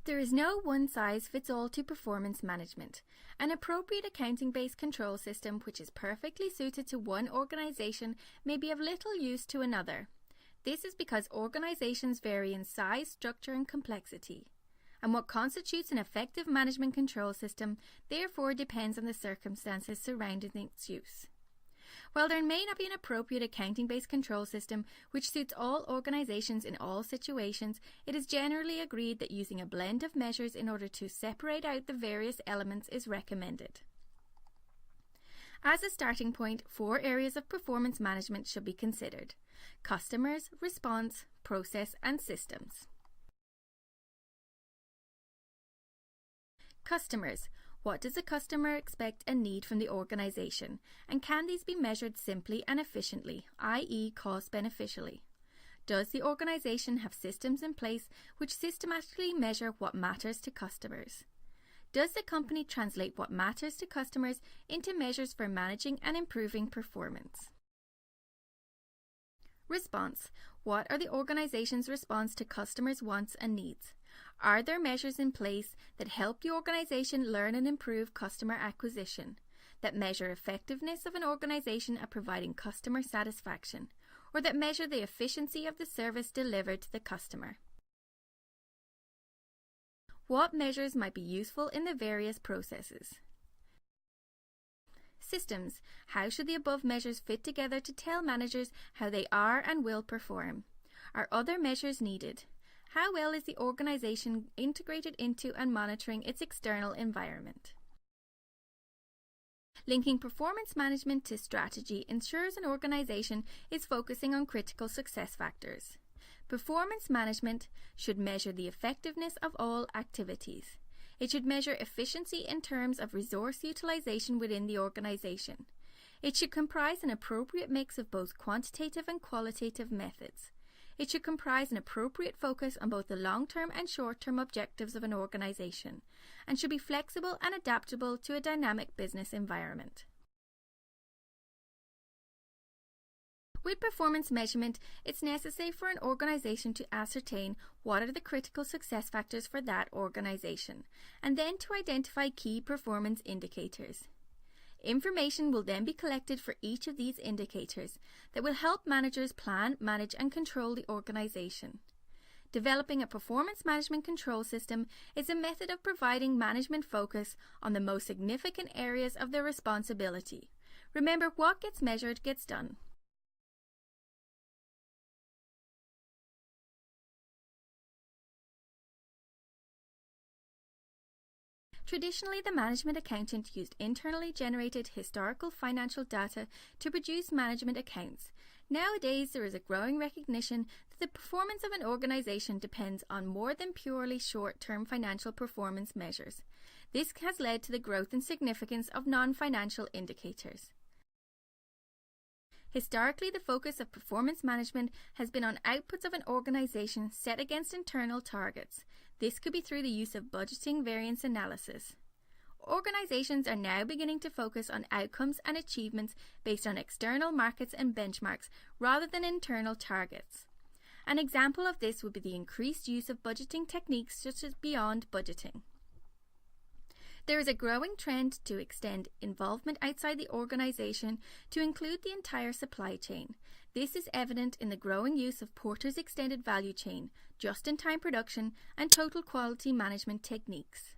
There is no one-size-fits-all to performance management. An appropriate accounting-based control system which is perfectly suited to one organisation may be of little use to another. This is because organisations vary in size, structure and complexity. And what constitutes an effective management control system therefore depends on the circumstances surrounding its use. While there may not be an appropriate accounting-based control system which suits all organisations in all situations, it is generally agreed that using a blend of measures in order to separate out the various elements is recommended. As a starting point, 4 areas of performance management should be considered: customers, response, process and systems. Customers. What does a customer expect and need from the organisation, and can these be measured simply and efficiently, i.e. cost beneficially? Does the organisation have systems in place which systematically measure what matters to customers? Does the company translate what matters to customers into measures for managing and improving performance? Response. What are the organisation's response to customers' wants and needs? Are there measures in place that help the organisation learn and improve customer acquisition, that measure effectiveness of an organisation at providing customer satisfaction, or that measure the efficiency of the service delivered to the customer? What measures might be useful in the various processes? Systems. How should the above measures fit together to tell managers how they are and will perform? Are other measures needed? How well is the organisation integrated into and monitoring its external environment? Linking performance management to strategy ensures an organisation is focusing on critical success factors. Performance management should measure the effectiveness of all activities. It should measure efficiency in terms of resource utilisation within the organisation. It should comprise an appropriate mix of both quantitative and qualitative methods. It should comprise an appropriate focus on both the long-term and short-term objectives of an organisation, and should be flexible and adaptable to a dynamic business environment. With performance measurement, it's necessary for an organisation to ascertain what are the critical success factors for that organisation, and then to identify key performance indicators. Information will then be collected for each of these indicators that will help managers plan, manage and control the organisation. Developing a performance management control system is a method of providing management focus on the most significant areas of their responsibility. Remember, what gets measured gets done. Traditionally, the management accountant used internally generated historical financial data to produce management accounts. Nowadays, there is a growing recognition that the performance of an organisation depends on more than purely short-term financial performance measures. This has led to the growth and significance of non-financial indicators. Historically, the focus of performance management has been on outputs of an organisation set against internal targets. This could be through the use of budgeting variance analysis. Organisations are now beginning to focus on outcomes and achievements based on external markets and benchmarks rather than internal targets. An example of this would be the increased use of budgeting techniques such as beyond budgeting. There is a growing trend to extend involvement outside the organisation to include the entire supply chain. This is evident in the growing use of Porter's extended value chain, just-in-time production and total quality management techniques.